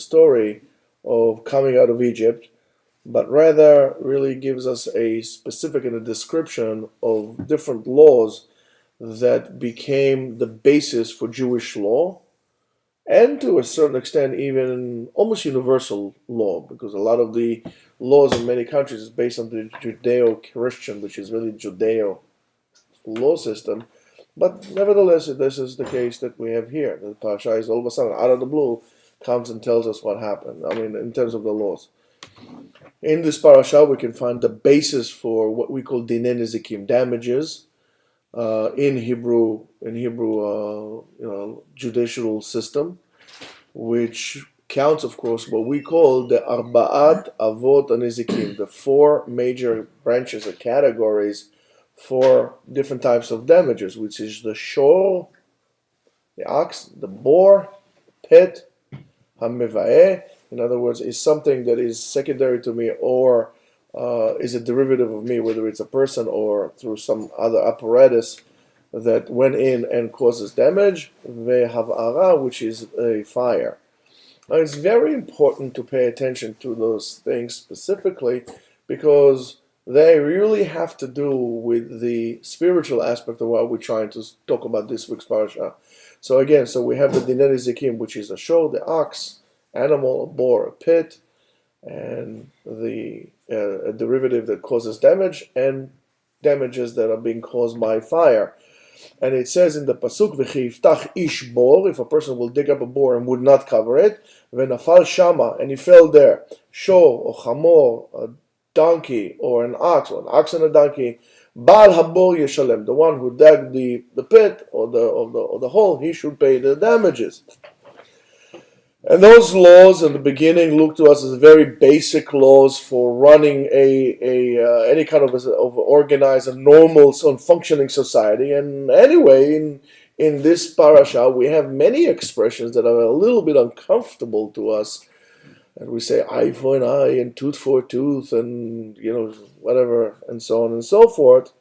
story of coming out of Egypt, but rather really gives us a specific and a description of different laws that became the basis for Jewish law, and to a certain extent even almost universal law, because a lot of the laws in many countries is based on the Judeo-Christian, which is really Judeo law system. But nevertheless, this is the case that we have here. The parasha is all of a sudden, out of the blue, comes and tells us what happened. I mean, in terms of the laws. In this parasha, we can find the basis for what we call dinei nezikim, damages, in Hebrew, judicial system, which counts, of course, what we call the Arba'at Avot HaNezikim, the four major branches or categories for different types of damages, which is the shor, the ox, the boar, pet, hameva'eh. In other words, is something that is secondary to me, or is a derivative of me, whether it's a person or through some other apparatus that went in and causes damage, ve'hav'ara, which is a fire. Now, it's very important to pay attention to those things specifically, because they really have to do with the spiritual aspect of what we're trying to talk about this week's parasha. So again, we have the dinei nezikim, which is a shor, the ox, animal, a boar, a pit, and the a derivative that causes damage, and damages that are being caused by fire. And it says in the pasuk, "V'chiftach ish bor," if a person will dig up a boar and would not cover it, "V'nafal shama," and he fell there, shor or chamor, a donkey or an ox and a donkey, Baal habor yeshalem, the one who dug the pit or the hole, he should pay the damages. And those laws in the beginning look to us as very basic laws for running any kind of organized and normal functioning society. And anyway, in this parasha, we have many expressions that are a little bit uncomfortable to us. And we say eye for an eye and tooth for a tooth and, whatever, and so on and so forth.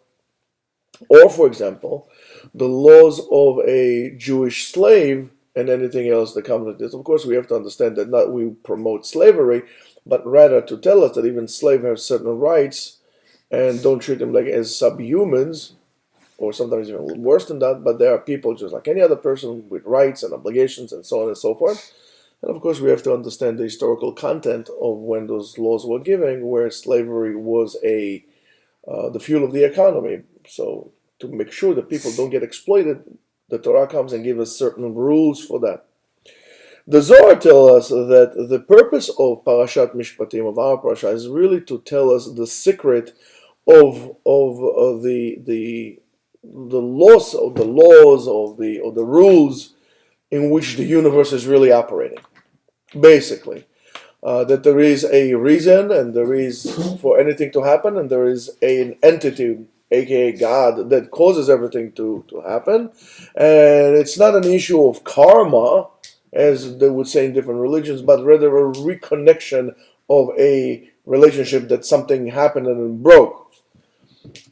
Or, for example, the laws of a Jewish slave and anything else that comes with this. Of course, we have to understand that not we promote slavery, but rather to tell us that even slaves have certain rights and don't treat them like as subhumans, or sometimes even a little worse than that, but they are people just like any other person with rights and obligations and so on and so forth. And of course, we have to understand the historical content of when those laws were given, where slavery was the fuel of the economy. So to make sure that people don't get exploited, the Torah comes and gives us certain rules for that. The Zohar tells us that the purpose of Parashat Mishpatim, of our parasha, is really to tell us the secret of the laws of the rules in which the universe is really operating. Basically, that there is a reason, and there is for anything to happen, and there is an entity, aka God, that causes everything to happen. And it's not an issue of karma, as they would say in different religions, but rather a reconnection of a relationship that something happened and it broke.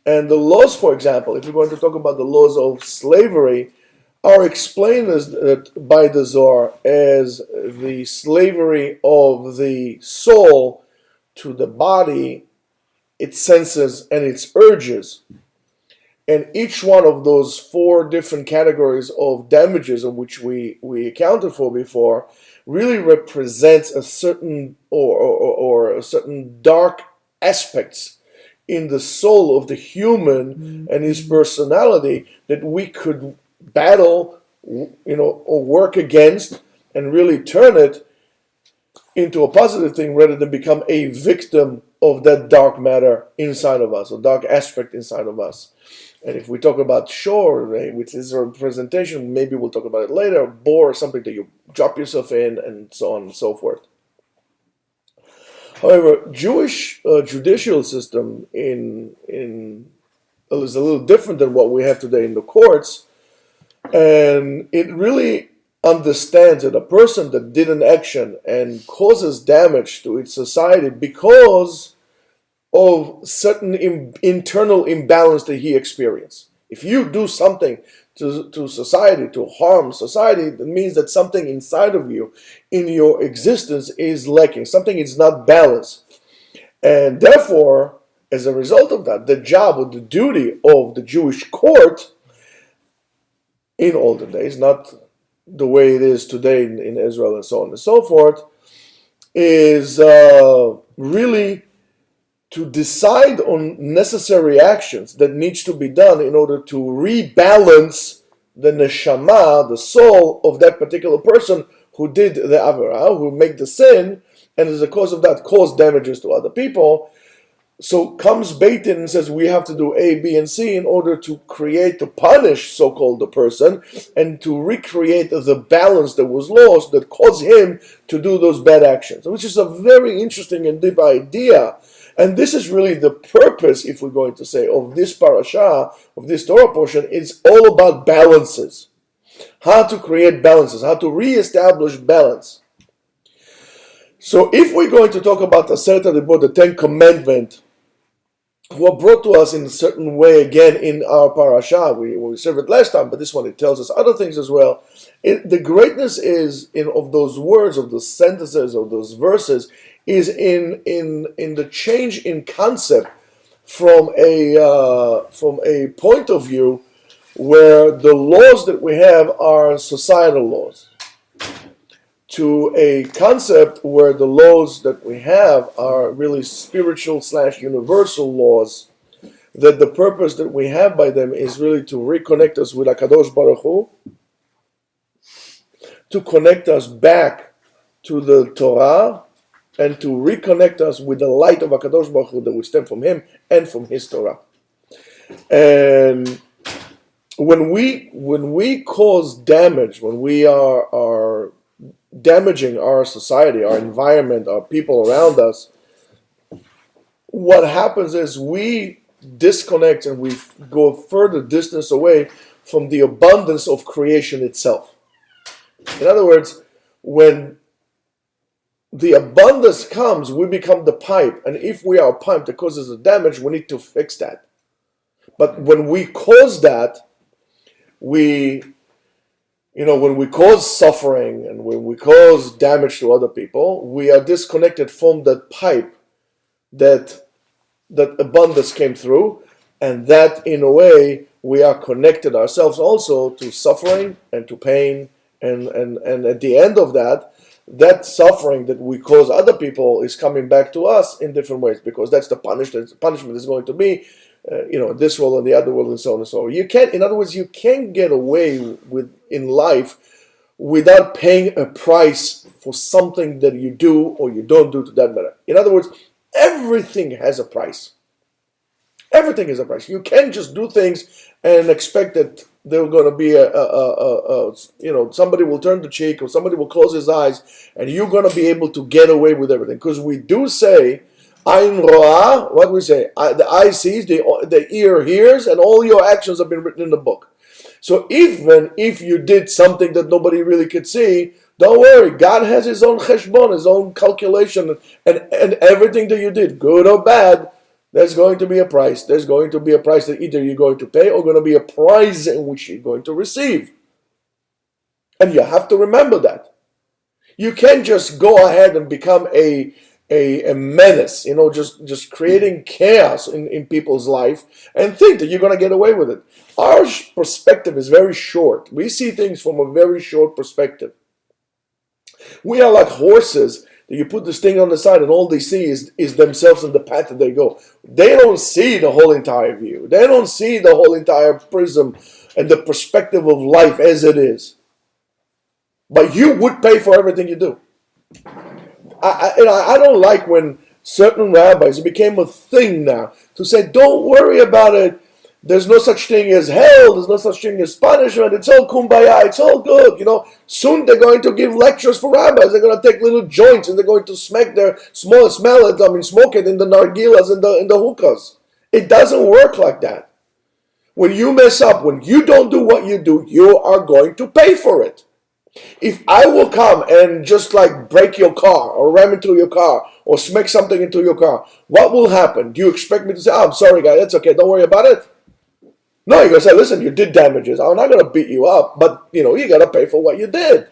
And the laws, for example, if we're going to talk about the laws of slavery, are explained by the Zohar as the slavery of the soul to the body, its senses, and its urges. And each one of those four different categories of damages, of which we accounted for before, really represents a certain or a certain dark aspects in the soul of the human and his personality that we could battle, or work against, and really turn it into a positive thing rather than become a victim of that dark matter inside of us, or dark aspect inside of us. And if we talk about shor, which is a representation, maybe we'll talk about it later, bore, something that you drop yourself in, and so on and so forth. However, Jewish judicial system is a little different than what we have today in the courts. And it really understands that a person that did an action and causes damage to its society because of certain internal imbalance that he experienced. If you do something to society, to harm society, that means that something inside of you, in your existence, is lacking. Something is not balanced. And therefore, as a result of that, the job or the duty of the Jewish court in olden days, not the way it is today in Israel and so on and so forth, is really to decide on necessary actions that needs to be done in order to rebalance the neshama, the soul of that particular person who did the avera, who made the sin, and as a cause of that caused damages to other people. So comes Beit Din and says we have to do A, B, and C in order to punish so-called the person and to recreate the balance that was lost that caused him to do those bad actions, which is a very interesting and deep idea. And this is really the purpose, if we're going to say, of this parasha, of this Torah portion. It's all about balances. How to create balances, how to reestablish balance. So if we're going to talk about the Aseret HaDibrot, the Ten Commandments, were brought to us in a certain way again in our parasha. We served it last time, but this one it tells us other things as well. The greatness is of those words, of those sentences, of those verses, is in the change in concept from a point of view where the laws that we have are societal laws, to a concept where the laws that we have are really spiritual / universal laws, that the purpose that we have by them is really to reconnect us with HaKadosh Baruch Hu, to connect us back to the Torah, and to reconnect us with the light of HaKadosh Baruch Hu that we stem from Him and from His Torah. And when we cause damage, when we are damaging our society, our environment, our people around us, what happens is we disconnect and we go further distance away from the abundance of creation itself. In other words, when the abundance comes, we become the pipe, and if we are a pipe that causes the damage, we need to fix that. But when we cause that, when we cause suffering and when we cause damage to other people, we are disconnected from that pipe that abundance came through, and that in a way we are connected ourselves also to suffering and to pain, and at the end of that suffering that we cause other people is coming back to us in different ways, because that's the punishment is going to be this world and the other world and so on and so on. In other words, you can't get away with in life without paying a price for something that you do or you don't do, to that matter. In other words, everything has a price. Everything is a price. You can't just do things and expect that there's going to be somebody will turn the cheek or somebody will close his eyes and you're going to be able to get away with everything. Because we do say, Ayin ro'ah, what we say? The eye sees, the ear hears, and all your actions have been written in the book. So even if you did something that nobody really could see, don't worry. God has His own cheshbon, His own calculation, and everything that you did, good or bad, there's going to be a price. There's going to be a price that either you're going to pay or going to be a prize in which you're going to receive. And you have to remember that. You can't just go ahead and become a menace, just creating chaos in people's life and think that you're going to get away with it. Our perspective is very short. We see things from a very short perspective. We are like horses that you put this thing on the side and all they see is themselves and the path that they go. They don't see the whole entire view. They don't see the whole entire prism and the perspective of life as it is. But you would pay for everything you do. I don't like when certain rabbis, it became a thing now, to say, don't worry about it. There's no such thing as hell. There's no such thing as punishment. It's all kumbaya. It's all good. Soon they're going to give lectures for rabbis. They're going to take little joints and they're going to smoke it in the nargilas and the hookahs. It doesn't work like that. When you mess up, when you don't do what you do, you are going to pay for it. If I will come and just break your car or ram into your car or smack something into your car, what will happen? Do you expect me to say, I'm sorry, guy, that's okay, don't worry about it? No, you're going to say, listen, you did damages. I'm not going to beat you up, but you got to pay for what you did.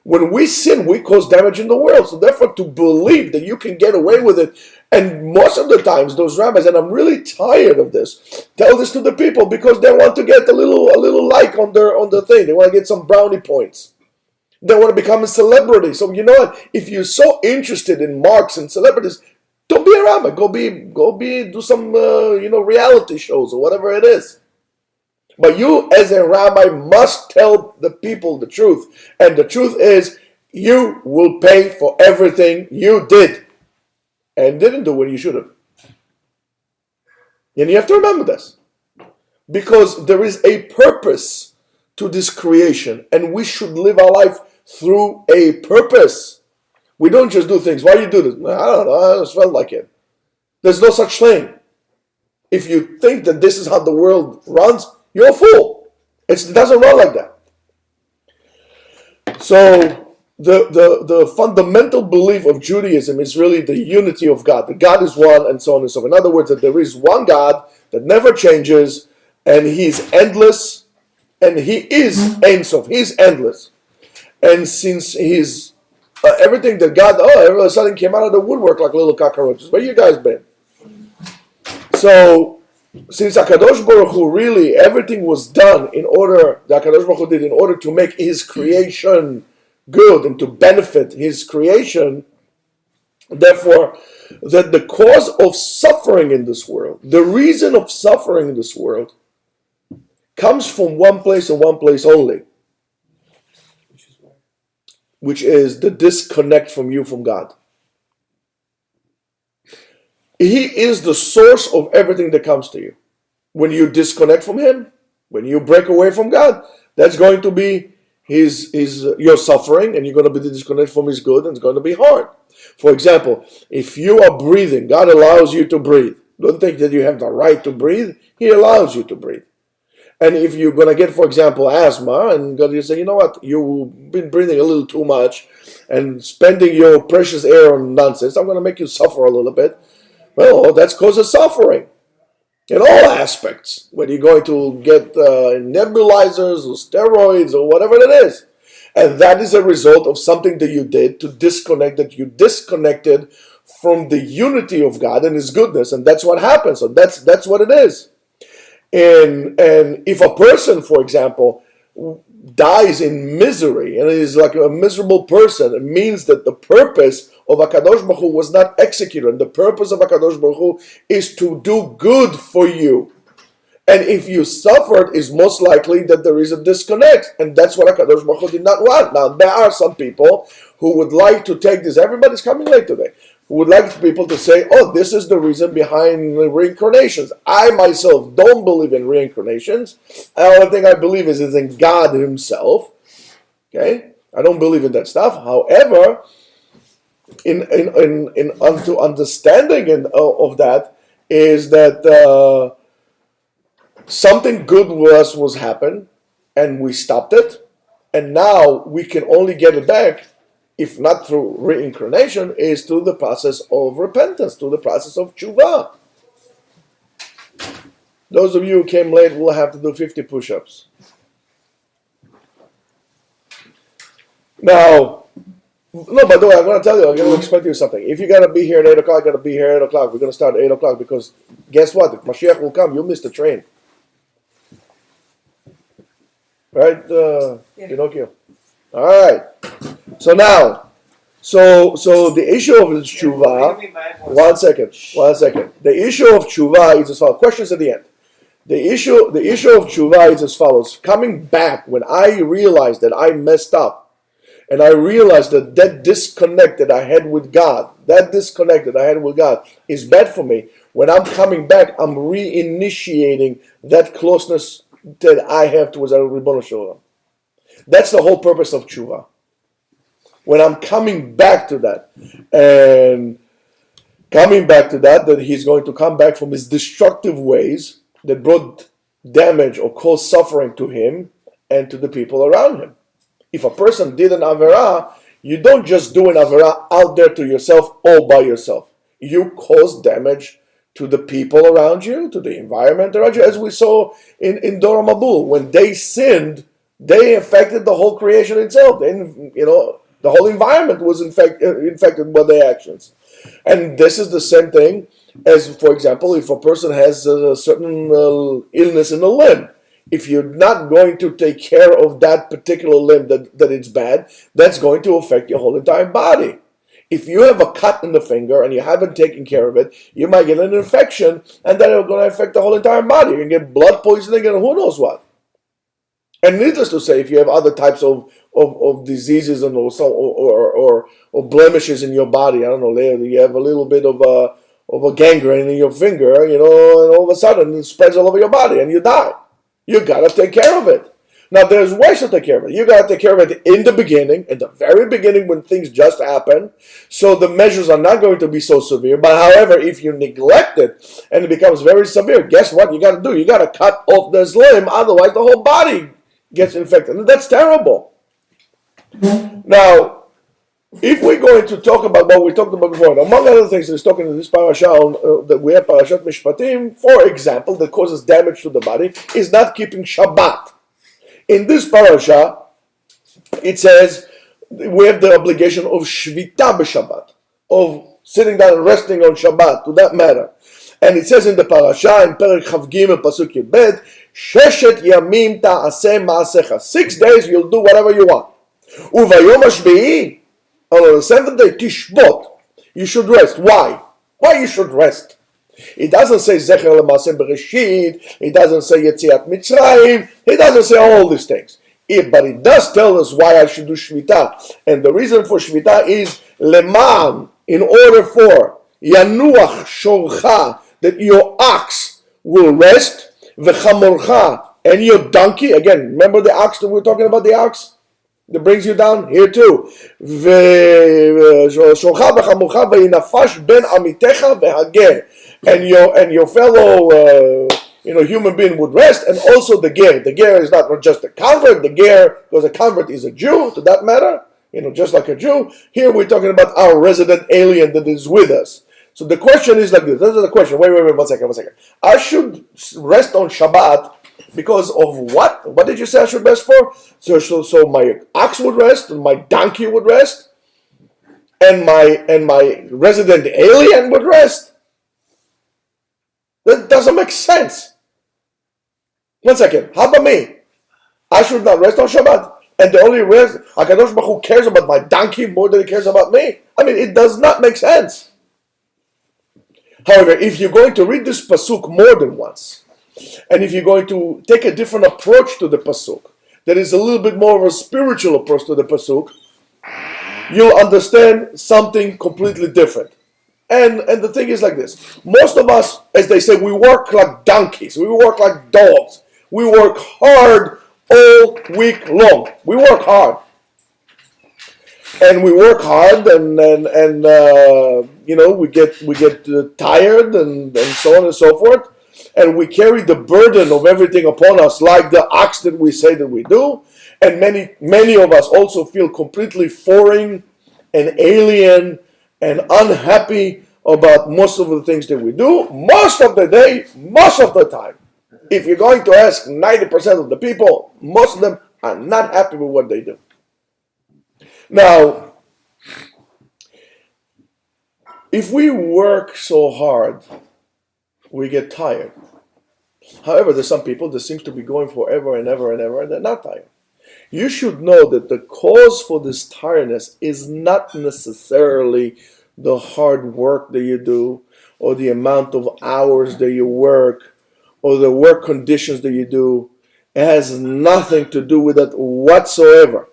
When we sin, we cause damage in the world. So therefore, to believe that you can get away with it, and most of the times those rabbis, and I'm really tired of this, tell this to the people because they want to get a little like on their thing. They want to get some brownie points. They want to become a celebrity. So you know what? If you're so interested in marks and celebrities, don't be a rabbi. Go do some reality shows or whatever it is. But you, as a rabbi, must tell the people the truth. And the truth is, you will pay for everything you did and didn't do what you should have. And you have to remember this. Because there is a purpose to this creation. And we should live our life through a purpose. We don't just do things. Why do you do this? I don't know. I just felt like it. There's no such thing. If you think that this is how the world runs, you're a fool. It doesn't run like that. So the fundamental belief of Judaism is really the unity of God. That God is one, and so on and so forth. In other words, that there is one God that never changes, and He's endless, and He is Ein Sof. He's endless. And since He's everything that God, all of a sudden came out of the woodwork like little cockroaches. Where you guys been? So, since HaKadosh Baruch Hu really, everything was done in order, the HaKadosh Baruch Hu did in order to make His creation good and to benefit His creation, therefore, that the cause of suffering in this world, the reason of suffering in this world, comes from one place and one place only, which is the disconnect from you from God. He is the source of everything that comes to you. When you disconnect from Him, when you break away from God, that's going to be your suffering, and you're going to be disconnected from His good, and it's going to be hard. For example, if you are breathing, God allows you to breathe. Don't think that you have the right to breathe. He allows you to breathe. And if you're going to get, for example, asthma, and God, you say, you know what, you've been breathing a little too much and spending your precious air on nonsense, I'm going to make you suffer a little bit. Well, that's causes suffering in all aspects. Whether you're going to get nebulizers or steroids or whatever it is. And that is a result of something that you did to disconnect, that you disconnected from the unity of God and His goodness. And that's what happens. So that's what it is. And if a person, for example, dies in misery and is like a miserable person, it means that the purpose of HaKadosh Baruch Hu was not executed. And the purpose of HaKadosh Baruch Hu is to do good for you. And if you suffered, it's most likely that there is a disconnect. And that's what HaKadosh Baruch Hu did not want. Now, there are some people who would like to take this. Everybody's coming late today. Who would like people to say, oh, this is the reason behind reincarnations. I myself don't believe in reincarnations. The only thing I believe is in God Himself. Okay? I don't believe in that stuff. However, unto understanding of that is that something good was happened and we stopped it, and now we can only get it back, if not through reincarnation, is through the process of repentance, through the process of tshuva. Those of you who came late will have to do 50 push-ups. Now, no, by the way, I'm going to tell you, I'm going to explain to you something. If you got to be here at 8 o'clock, got to be here at 8 o'clock. We're going to start at 8 o'clock because guess what? If Mashiach will come, you'll miss the train. Right, Pinocchio? All right. So now, so the issue of tshuva, one second. The issue of tshuva is as follows. Questions at the end. The issue of tshuva is as follows. Coming back, when I realized that I messed up, and I realized that disconnect that I had with God, is bad for me. When I'm coming back, I'm reinitiating that closeness that I have towards our Ribono Shel Olam. That's the whole purpose of tshuva. When I'm coming back to that, and that He's going to come back from His destructive ways that brought damage or caused suffering to Him and to the people around Him. If a person did an Averah, you don't just do an Averah out there to yourself all by yourself. You cause damage to the people around you, to the environment around you, as we saw in Dor Mabul. When they sinned, they affected the whole creation itself. Then, the whole environment was infected by their actions. And this is the same thing as, for example, if a person has a certain illness in a limb. If you're not going to take care of that particular limb that it's bad, that's going to affect your whole entire body. If you have a cut in the finger and you haven't taken care of it, you might get an infection, and then it's going to affect the whole entire body. You can get blood poisoning and who knows what. And needless to say, if you have other types of diseases and or blemishes in your body, I don't know, you have a little bit of a gangrene in your finger, and all of a sudden it spreads all over your body and you die. You gotta take care of it. Now there's ways to take care of it. You gotta take care of it in the beginning, at the very beginning when things just happen, so the measures are not going to be so severe. But however, if you neglect it and it becomes very severe, guess what you gotta do? You gotta cut off this limb, otherwise the whole body gets infected. And that's terrible. Now, if we're going to talk about what we talked about before, among other things, it's talking in this parasha that we have Parashat Mishpatim, for example, that causes damage to the body, is not keeping Shabbat. In this parasha, it says we have the obligation of Shvita b'Shabbat, of sitting down and resting on Shabbat, to that matter. And it says in the parasha, in Perek Chav Gimel Pasuk Yud Bet, Sheshet Yamim Ta'aseh Ma'asecha. 6 days you'll do whatever you want. Uvayom Hashbi'i, on the seventh day, Tishbot, you should rest. Why? Why you should rest? It doesn't say Zecher L'Maaseh Bereshit. It doesn't say Yetziat Mitzrayim. It doesn't say all these things. But it does tell us why I should do Shvita. And the reason for Shvita is Leman, in order for Yanuach Shorcha, that your ox will rest, V'chamorcha, and your donkey. Again, remember the ox that we were talking about, the ox? That brings you down here too. And your fellow human being would rest, and also the ger. The ger is not just a convert. The ger, because a convert is a Jew, to that matter, just like a Jew. Here we're talking about our resident alien that is with us. So the question is like this. This is the question. Wait, one second. I should rest on Shabbat because of what? What did you say I should rest for? So my ox would rest, and my donkey would rest, and my resident alien would rest? That doesn't make sense. 1 second. How about me? I should not rest on Shabbat. And the only rest, HaKadosh Baruch Hu cares about my donkey more than he cares about me. I mean, it does not make sense. However, if you're going to read this pasuk more than once, and if you're going to take a different approach to the pasuk, that is a little bit more of a spiritual approach to the pasuk, you'll understand something completely different. And the thing is like this. Most of us, as they say, we work like donkeys. We work like dogs. We work hard all week long. We work hard. And we work hard, and we get tired, and so on and so forth, and we carry the burden of everything upon us, like the ox that we say that we do. And many of us also feel completely foreign and alien and unhappy about most of the things that we do, most of the day, most of the time. If you're going to ask 90% of the people, most of them are not happy with what they do. Now, if we work so hard, we get tired. However, there's some people that seems to be going forever and ever and ever, and they're not tired. You should know that the cause for this tiredness is not necessarily the hard work that you do, or the amount of hours that you work, or the work conditions that you do. It has nothing to do with it whatsoever.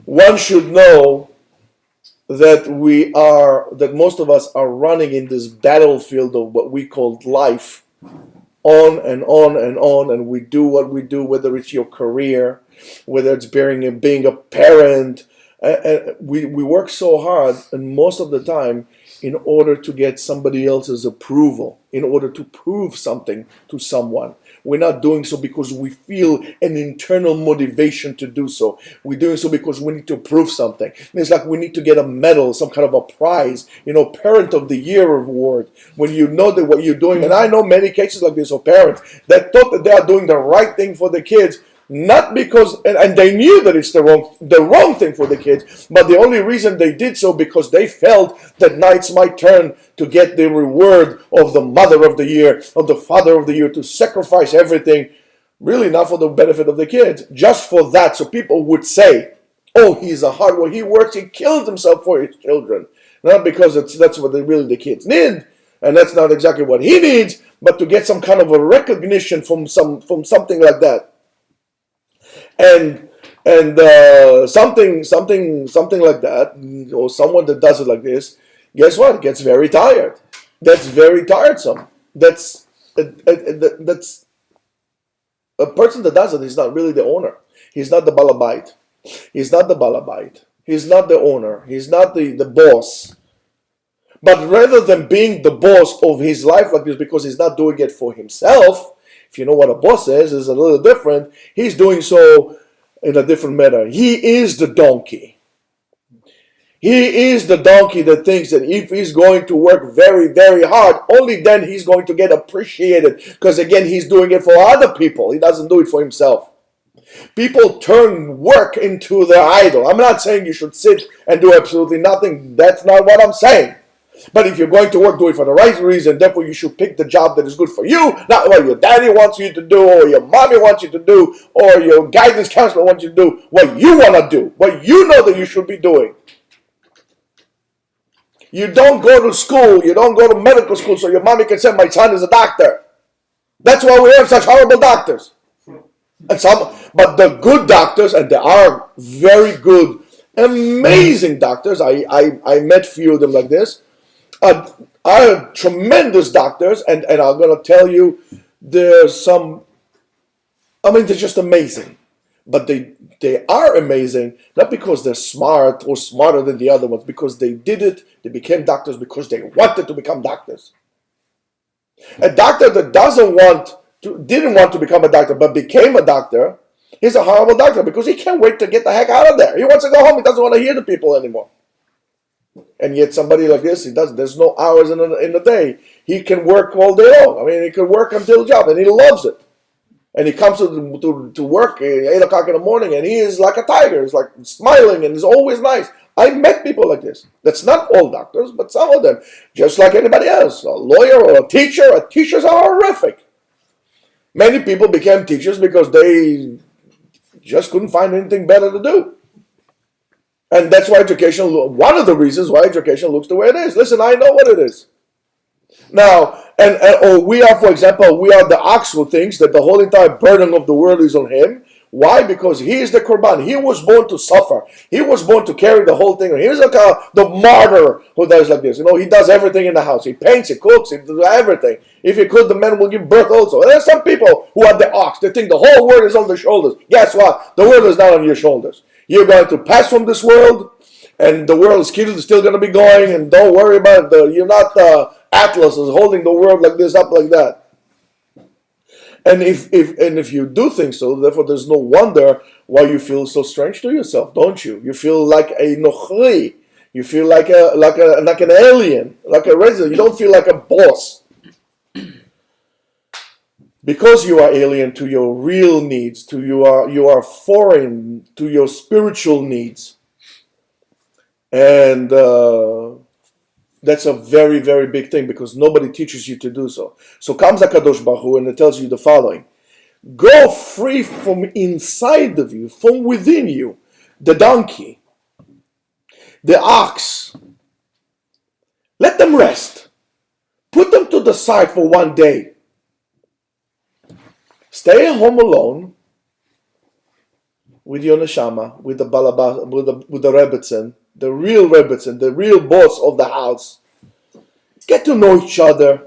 One should know that most of us are running in this battlefield of what we call life, on and on and on, and we do what we do, whether it's your career, whether it's being a parent. We work so hard, and most of the time, in order to get somebody else's approval, in order to prove something to someone. We're not doing so because we feel an internal motivation to do so. We're doing so because we need to prove something. It's like we need to get a medal, some kind of a prize, Parent of the Year award, when you know that what you're doing. And I know many cases like this of parents that thought that they are doing the right thing for the kids, not because, and they knew that it's the wrong thing for the kids, but the only reason they did so because they felt that now it's my turn to get the reward of the mother of the year, of the father of the year, to sacrifice everything, really not for the benefit of the kids, just for that. So people would say, oh, he's a hard worker, he works, he kills himself for his children. Not because that's what really the kids need, and that's not exactly what he needs, but to get some kind of a recognition from something like that. And something like that, or someone that does it like this, guess what? It gets very tired. That's very tiresome. That's a person that does it is not really the owner. He's not the balabait. He's not the balabait. He's not the owner. He's not the boss. But rather than being the boss of his life like this because he's not doing it for himself, if you know what a boss is a little different. He's doing so in a different manner. He is the donkey. He is the donkey that thinks that if he's going to work very, very hard, only then he's going to get appreciated. Because again, he's doing it for other people. He doesn't do it for himself. People turn work into their idol. I'm not saying you should sit and do absolutely nothing. That's not what I'm saying. But if you're going to work, do it for the right reason. Therefore, you should pick the job that is good for you, not what your daddy wants you to do, or your mommy wants you to do, or your guidance counselor wants you to do. What you want to do, what you know that you should be doing. You don't go to school, you don't go to medical school so your mommy can say, my son is a doctor. That's why we have such horrible doctors. But the good doctors, and there are very good, amazing doctors, I met few of them like this, are tremendous doctors, and I'm going to tell you, there's some, they're just amazing. But they are amazing, not because they're smart or smarter than the other ones, because they did it, they became doctors because they wanted to become doctors. A doctor that didn't want to become a doctor, but became a doctor, he's a horrible doctor because he can't wait to get the heck out of there. He wants to go home, he doesn't want to hear the people anymore. And yet somebody like this, there's no hours in the day. He can work all day long. He can work until the job, and he loves it. And he comes to work at 8 o'clock in the morning, and he is like a tiger. He's like smiling, and he's always nice. I met people like this. That's not all doctors, but some of them. Just like anybody else. A lawyer or a teacher. Teachers are horrific. Many people became teachers because they just couldn't find anything better to do. And that's why one of the reasons why education looks the way it is. Listen, I know what it is. Now, or we are, for example, we are the ox who thinks that the whole entire burden of the world is on him. Why? Because he is the korban. He was born to suffer. He was born to carry the whole thing. He is like the martyr who does like this. He does everything in the house. He paints, he cooks, he does everything. If he could, the man will give birth also. And there's some people who are the ox. They think the whole world is on their shoulders. Guess what? The world is not on your shoulders. You're going to pass from this world, and the world is still going to be going, and don't worry about it. You're not Atlas is holding the world like this, up like that. And if you do think so, therefore there's no wonder why you feel so strange to yourself, don't you? You feel like a nochri. You feel like an alien, like a resident. You don't feel like a boss. Because you are alien to your real needs, you are foreign to your spiritual needs. And that's a very, very big thing because nobody teaches you to do so. So comes HaKadosh Baruch Hu and it tells you the following. Go free from inside of you, from within you, the donkey, the ox. Let them rest. Put them to the side for one day. Stay at home alone with your neshama, with the balabas, with the Rebbetzin, the real Rebbetzin, the real boss of the house. Get to know each other.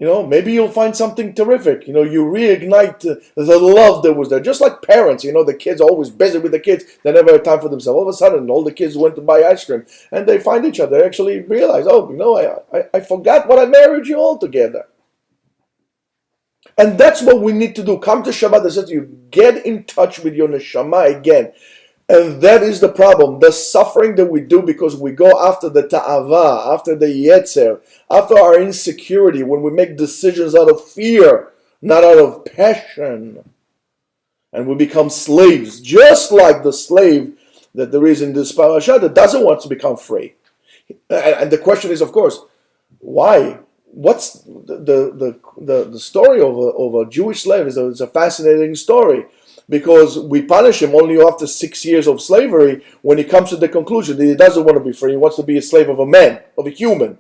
Maybe you'll find something terrific. You reignite the love that was there. Just like parents, the kids are always busy with the kids. They never have time for themselves. All of a sudden, all the kids went to buy ice cream. And they find each other. They actually realize, I forgot what I married you all together. And that's what we need to do. Come to Shabbat and say to you, get in touch with your neshama again. And that is the problem. The suffering that we do because we go after the ta'ava, after the yetzer, after our insecurity, when we make decisions out of fear, not out of passion. And we become slaves, just like the slave that there is in this parasha that doesn't want to become free. And the question is, of course, why? What's the story of a Jewish slave? It's a fascinating story. Because we punish him only after 6 years of slavery when he comes to the conclusion that he doesn't want to be free. He wants to be a slave of a man, of a human.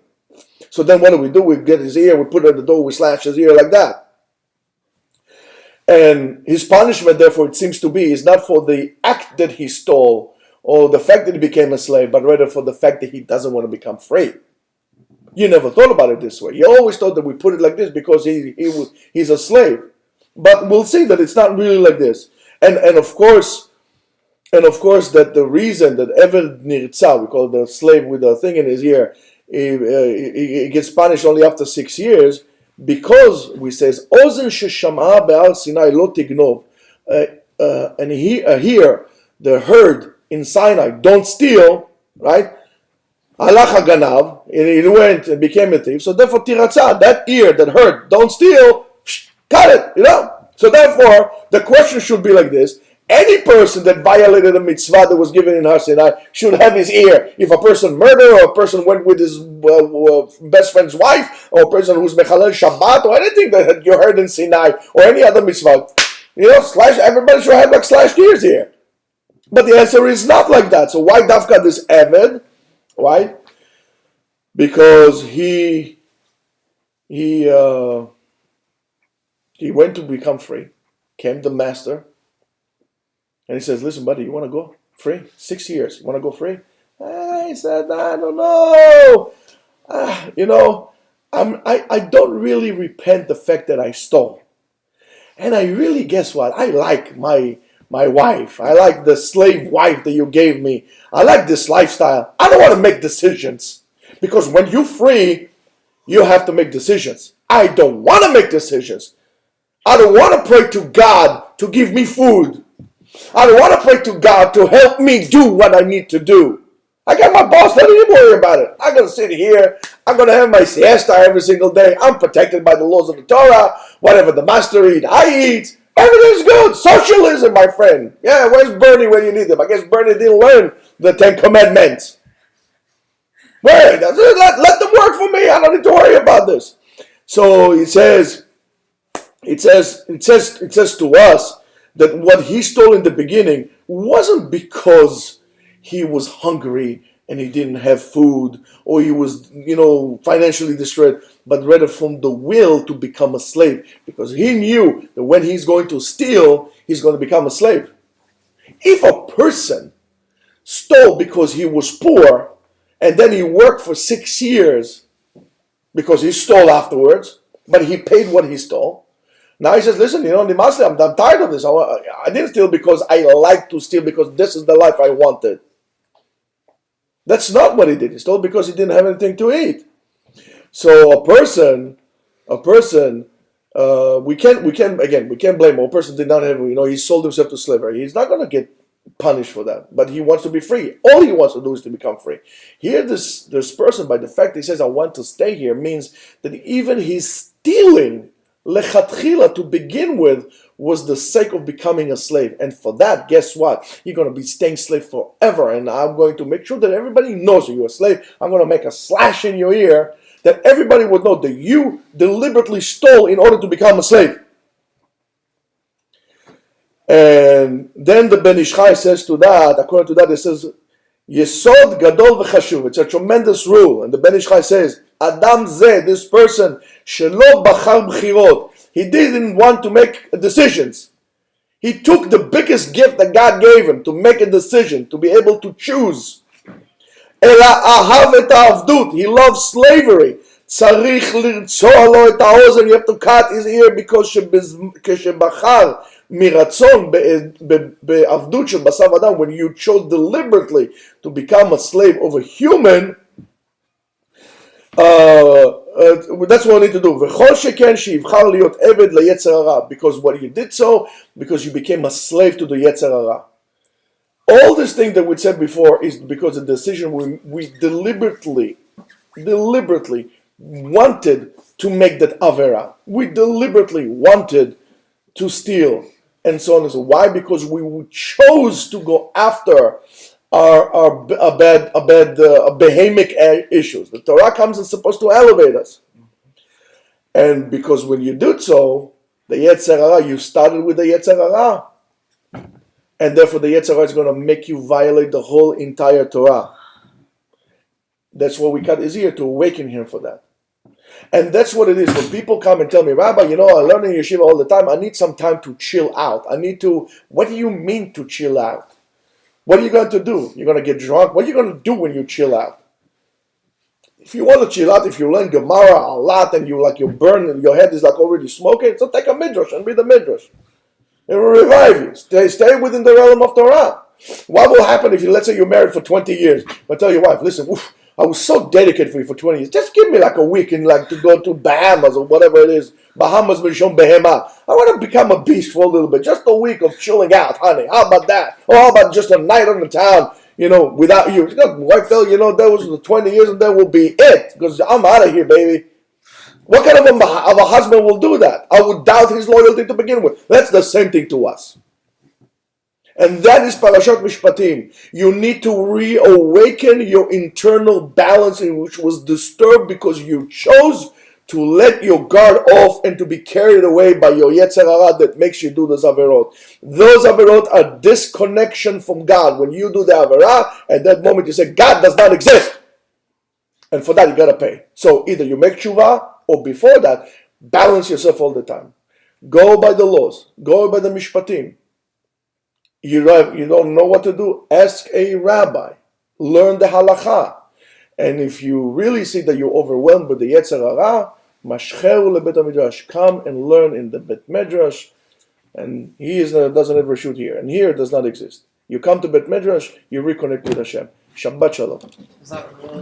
So then what do? We get his ear, we put it at the door, we slash his ear like that. And his punishment, therefore, it seems to be, is not for the act that he stole or the fact that he became a slave, but rather for the fact that he doesn't want to become free. You never thought about it this way. You always thought that we put it like this because he's a slave. But we'll see that it's not really like this. And of course that the reason that Eved Nirtza, we call the slave with the thing in his ear, he gets punished only after 6 years, because we says Ozen shesham'a be'ar Sinai lo tignov, and here the herd in Sinai don't steal, right? Halach haganav, he went and became a thief. So therefore tiratza, that ear that heard don't steal, cut it, So therefore, the question should be like this. Any person that violated a mitzvah that was given in Har Sinai should have his ear. If a person murdered, or a person went with his best friend's wife, or a person who's mechalel Shabbat, or anything that you heard in Sinai, or any other mitzvah, everybody should have like slashed ears here. But the answer is not like that. So why Dafka this Eved? Why? Because he went to become free, came the master, and he says, listen, buddy, you want to go free? 6 years, you want to go free? He said, I don't know. I don't really repent the fact that I stole. And I really, guess what? I like my wife. I like the slave wife that you gave me. I like this lifestyle. I don't want to make decisions. Because when you're free, you have to make decisions. I don't want to make decisions. I don't want to pray to God to give me food. I don't want to pray to God to help me do what I need to do. I got my boss, let him worry about it. I'm going to sit here. I'm going to have my siesta every single day. I'm protected by the laws of the Torah. Whatever the master eats, I eat. Everything's good. Socialism, my friend. Yeah, where's Bernie when you need him? I guess Bernie didn't learn the 10 Commandments. Wait, let them work for me. I don't need to worry about this. So it says to us that what he stole in the beginning wasn't because he was hungry and he didn't have food, or he was, financially distressed, but rather from the will to become a slave, because he knew that when he's going to steal, he's going to become a slave. If a person stole because he was poor, and then he worked for 6 years because he stole afterwards, but he paid what he stole. Now he says, listen, I'm tired of this. I didn't steal because I like to steal, because this is the life I wanted. That's not what he did. He stole because he didn't have anything to eat. So a person, we can't blame him. A person did not have, he sold himself to slavery. He's not going to get punished for that, but he wants to be free. All he wants to do is to become free. Here, this person, by the fact that he says, I want to stay here, means that even his stealing, lechatchila, to begin with, was the sake of becoming a slave. And for that, guess what? You're going to be staying slave forever. And I'm going to make sure that everybody knows you're a slave. I'm going to make a slash in your ear that everybody would know that you deliberately stole in order to become a slave. And then the Ben Ish Chai says to that, according to that, it says, Yesod gadol v'chashuv. It's a tremendous rule. And the Ben Ish Chai says, Adam zeh, this person, shelo bachar b'chirot. He didn't want to make decisions. He took the biggest gift that God gave him to make a decision, to be able to choose. Ela ahav et ha'avdut. He loved slavery. צריך לרצוע לו את האוזן, you have to cut his ear, because כשבחר מרצון בעבדות של בשר ודם, when you chose deliberately to become a slave of a human, that's what we need to do. וכל שכן שיבחר להיות עבד ליצר הרע, because what you did so, because you became a slave to the יצר הרע. All this thing that we said before is because the decision we deliberately wanted to make that avera. We deliberately wanted to steal and so on and so on. Why? Because we chose to go after our behemic issues. The Torah comes and is supposed to elevate us. And because when you did so, the Yetzer Hara, you started with the Yetzer Hara. And therefore the Yetzer Hara is going to make you violate the whole entire Torah. That's why we cut his ear, to awaken him for that. And that's what it is. When people come and tell me, Rabbi, I learn in yeshiva all the time, I need some time to chill out. What do you mean to chill out? What are you going to do? You're going to get drunk? What are you going to do when you chill out? If you want to chill out, if you learn Gemara a lot and you burn and your head is already smoking, so take a midrash and read the midrash. It will revive you. Stay within the realm of Torah. What will happen if let's say you're married for 20 years, but tell your wife, listen, I was so dedicated for you for 20 years. Just give me a week and to go to Bahamas or whatever it is. Bahamas, Mishon, Behema. I want to become a beast for a little bit. Just a week of chilling out, honey. How about that? Or how about just a night on the town, without you? Wife, that was the 20 years and that will be it. Because I'm out of here, baby. What kind of a husband will do that? I would doubt his loyalty to begin with. That's the same thing to us. And that is Parashat Mishpatim. You need to reawaken your internal balance, which was disturbed because you chose to let your guard off and to be carried away by your Yetzer Hara that makes you do those Averot. Those Averot are disconnection from God. When you do the Averah, at that moment you say, God does not exist. And for that you got to pay. So either you make tshuva, or before that, balance yourself all the time. Go by the laws. Go by the Mishpatim. You don't know what to do, ask a rabbi. Learn the halacha. And if you really see that you're overwhelmed with the Yetzer Hara, mashcheru lebet midrash, come and learn in the Bet Midrash. And he doesn't ever shoot here. And here it does not exist. You come to Bet Midrash, you reconnect with Hashem. Shabbat Shalom.